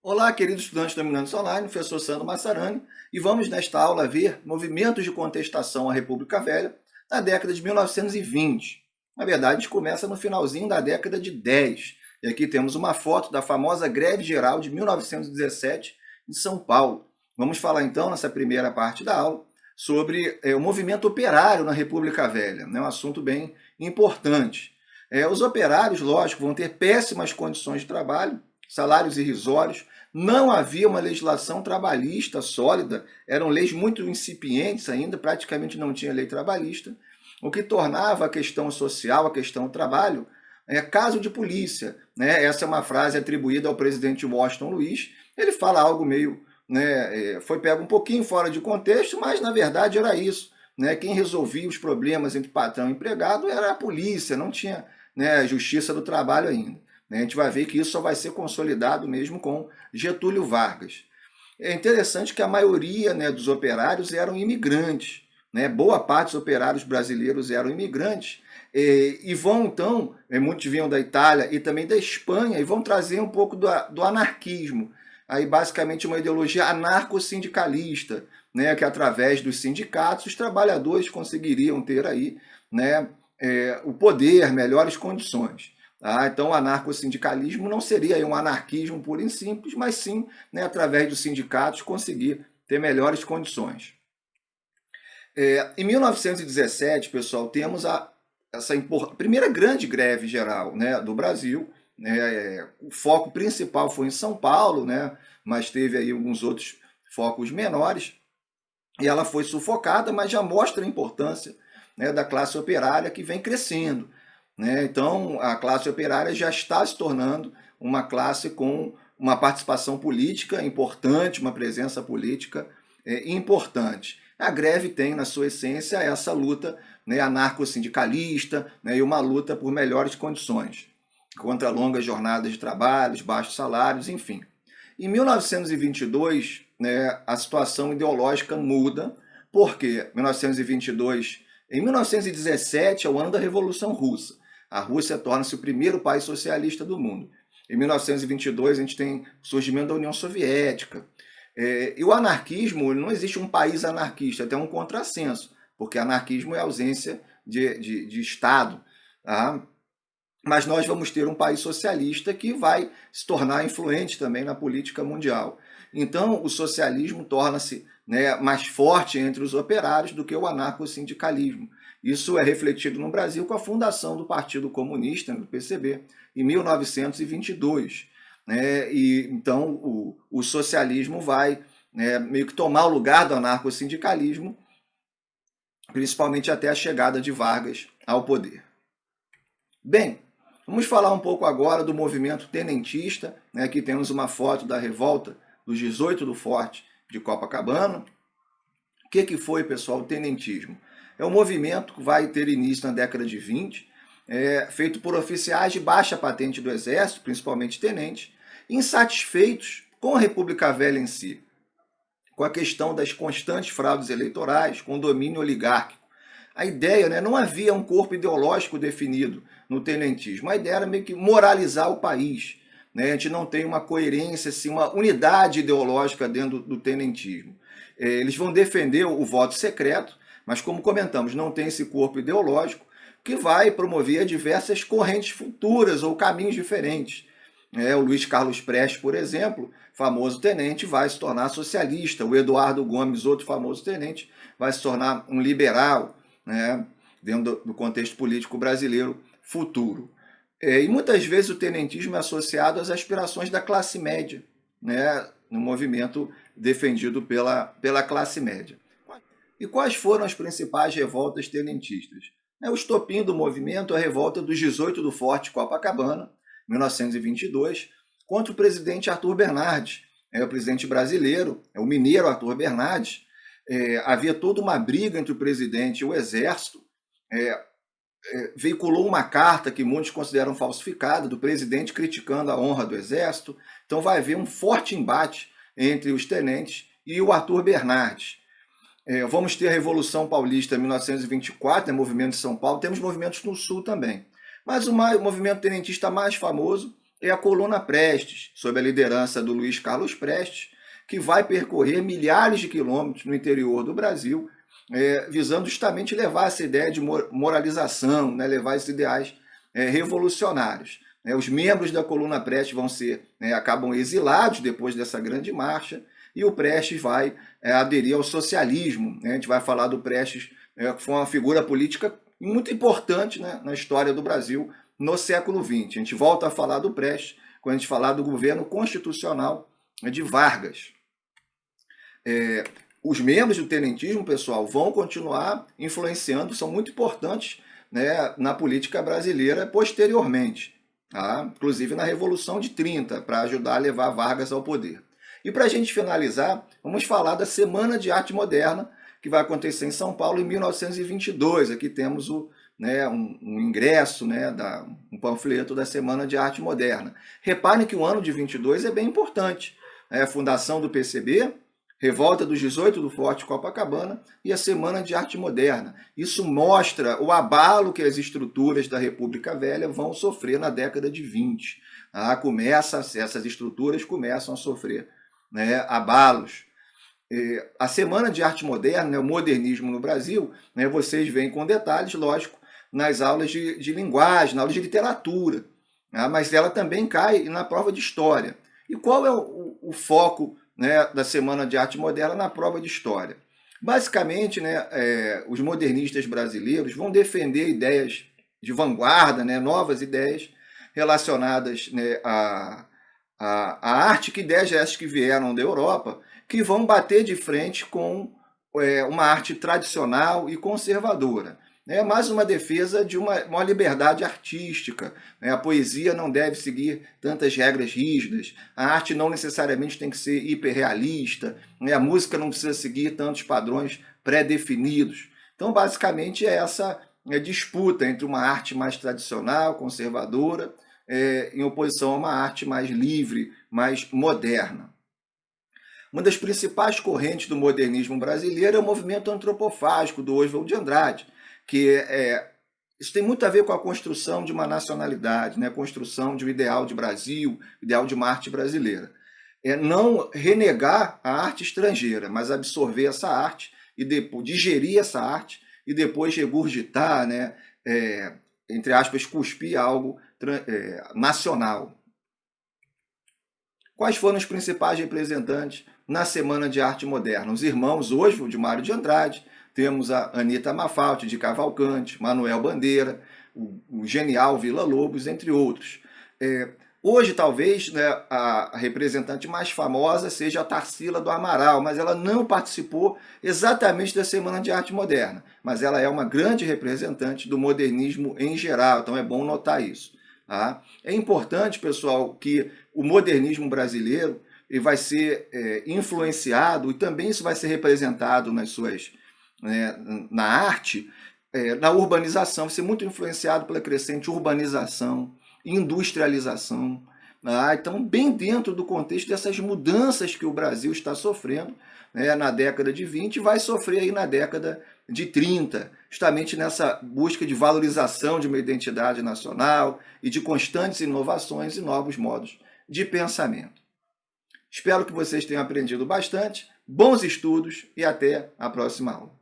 Olá, queridos estudantes do Dominantes Online, professor Sandro Massarani, e vamos nesta aula ver movimentos de contestação à República Velha na década de 1920. Na verdade, a gente começa no finalzinho da década de 10. E aqui temos uma foto da famosa Greve Geral de 1917 em São Paulo. Vamos falar então, nessa primeira parte da aula, sobre o movimento operário na República Velha. É um assunto bem importante. Os operários, lógico, vão ter péssimas condições de trabalho, salários irrisórios, não havia uma legislação trabalhista sólida, eram leis muito incipientes ainda, praticamente não tinha lei trabalhista, o que tornava a questão social, a questão do trabalho, caso de polícia. Né? Essa é uma frase atribuída ao presidente Washington Luiz. Ele fala algo meio, foi pego um pouquinho fora de contexto, mas na verdade era isso. Né? Quem resolvia os problemas entre patrão e empregado era a polícia, não tinha justiça do trabalho ainda. A gente vai ver que isso só vai ser consolidado mesmo com Getúlio Vargas. É interessante que a maioria dos operários eram imigrantes. Boa parte dos operários brasileiros eram imigrantes e vão, então, muitos vinham da Itália e também da Espanha, e vão trazer um pouco do anarquismo. Aí, basicamente, uma ideologia anarco-sindicalista, que através dos sindicatos os trabalhadores conseguiriam ter aí, o poder, melhores condições. Então, o anarcossindicalismo não seria um anarquismo puro e simples, mas sim, através dos sindicatos, conseguir ter melhores condições. Em 1917, pessoal, temos essa primeira grande greve geral do Brasil. O foco principal foi em São Paulo, mas teve aí alguns outros focos menores, e ela foi sufocada, mas já mostra a importância da classe operária, que vem crescendo. Então, a classe operária já está se tornando uma classe com uma participação política importante, uma presença política importante. A greve tem, na sua essência, essa luta anarcossindicalista e uma luta por melhores condições, contra longas jornadas de trabalho, baixos salários, enfim. Em 1922, a situação ideológica muda, porque em 1917 é o ano da Revolução Russa. A Rússia torna-se o primeiro país socialista do mundo. Em 1922, a gente tem o surgimento da União Soviética. E o anarquismo, não existe um país anarquista, até um contrassenso, porque anarquismo é ausência de Estado. Tá? Mas nós vamos ter um país socialista que vai se tornar influente também na política mundial. Então, o socialismo torna-se mais forte entre os operários do que o anarcossindicalismo. Isso é refletido no Brasil com a fundação do Partido Comunista, do PCB, em 1922. Então, o socialismo vai meio que tomar o lugar do anarcossindicalismo, principalmente até a chegada de Vargas ao poder. Bem, vamos falar um pouco agora do movimento tenentista. Aqui temos uma foto da revolta dos 18 do Forte de Copacabana. O que foi, pessoal, o tenentismo? É um movimento que vai ter início na década de 20, feito por oficiais de baixa patente do Exército, principalmente tenentes, insatisfeitos com a República Velha em si, com a questão das constantes fraudes eleitorais, com o domínio oligárquico. A ideia, não havia um corpo ideológico definido no tenentismo, a ideia era meio que moralizar o país. A gente não tem uma coerência, assim, uma unidade ideológica dentro do tenentismo. Eles vão defender o voto secreto, mas, como comentamos, não tem esse corpo ideológico que vai promover diversas correntes futuras ou caminhos diferentes. O Luiz Carlos Prestes, por exemplo, famoso tenente, vai se tornar socialista. O Eduardo Gomes, outro famoso tenente, vai se tornar um liberal, dentro do contexto político brasileiro futuro. E muitas vezes o tenentismo é associado às aspirações da classe média, no movimento defendido pela classe média. E quais foram as principais revoltas tenentistas? O estopim do movimento é a revolta dos 18 do Forte Copacabana, 1922, contra o presidente Arthur Bernardes, o presidente brasileiro, o mineiro Arthur Bernardes. Havia toda uma briga entre o presidente e o exército. Veiculou uma carta que muitos consideram falsificada, do presidente criticando a honra do exército. Então vai haver um forte embate entre os tenentes e o Arthur Bernardes. Vamos ter a Revolução Paulista em 1924, movimento de São Paulo, temos movimentos no Sul também. Mas o movimento tenentista mais famoso é a Coluna Prestes, sob a liderança do Luiz Carlos Prestes, que vai percorrer milhares de quilômetros no interior do Brasil, visando justamente levar essa ideia de moralização, né, levar esses ideais revolucionários. Os membros da Coluna Prestes acabam exilados depois dessa grande marcha, e o Prestes vai aderir ao socialismo. A gente vai falar do Prestes, que foi uma figura política muito importante, né, na história do Brasil no século XX. A gente volta a falar do Prestes quando a gente falar do governo constitucional de Vargas. Os membros do tenentismo, pessoal, vão continuar influenciando, são muito importantes, né, na política brasileira posteriormente, tá? Inclusive na Revolução de 30, para ajudar a levar Vargas ao poder. E para a gente finalizar, vamos falar da Semana de Arte Moderna, que vai acontecer em São Paulo em 1922. Aqui temos um ingresso, um panfleto da Semana de Arte Moderna. Reparem que o ano de 22 é bem importante. A fundação do PCB, Revolta dos 18 do Forte Copacabana e a Semana de Arte Moderna. Isso mostra o abalo que as estruturas da República Velha vão sofrer na década de 20. Essas estruturas começam a sofrer, né, abalos. A Semana de Arte Moderna, o modernismo no Brasil, né, vocês veem com detalhes, lógico, nas aulas de linguagem, na aula de literatura, né, mas ela também cai na prova de história. E qual é o foco, né, da Semana de Arte Moderna na prova de história? Basicamente, né, os modernistas brasileiros vão defender ideias de vanguarda, né, novas ideias relacionadas, né, à arte, que ideias essas que vieram da Europa, que vão bater de frente com uma arte tradicional e conservadora. É mais uma defesa de uma liberdade artística. A poesia não deve seguir tantas regras rígidas, a arte não necessariamente tem que ser hiperrealista, a música não precisa seguir tantos padrões pré-definidos. Então, basicamente, é essa disputa entre uma arte mais tradicional, conservadora, em oposição a uma arte mais livre, mais moderna. Uma das principais correntes do modernismo brasileiro é o movimento antropofágico do Oswald de Andrade, que isso tem muito a ver com a construção de uma nacionalidade, né? A construção de um ideal de Brasil, ideal de uma arte brasileira. Não renegar a arte estrangeira, mas absorver essa arte e depois digerir essa arte e depois regurgitar, né? Entre aspas, cuspir algo nacional. Quais foram os principais representantes na Semana de Arte Moderna? Os irmãos Oswald de Mário de Andrade, temos a Anita Mafaldi de Cavalcante, Manuel Bandeira, o genial Villa-Lobos, entre outros. Hoje, talvez, né, a representante mais famosa seja a Tarsila do Amaral, mas ela não participou exatamente da Semana de Arte Moderna, mas ela é uma grande representante do modernismo em geral, então é bom notar isso. Tá? É importante, pessoal, que o modernismo brasileiro ele vai ser influenciado, e também isso vai ser representado na arte, na urbanização, vai ser muito influenciado pela crescente urbanização, industrialização. Então, bem dentro do contexto dessas mudanças que o Brasil está sofrendo, né, na década de 20, vai sofrer aí na década de 30, justamente nessa busca de valorização de uma identidade nacional e de constantes inovações e novos modos de pensamento. Espero que vocês tenham aprendido bastante, bons estudos e até a próxima aula.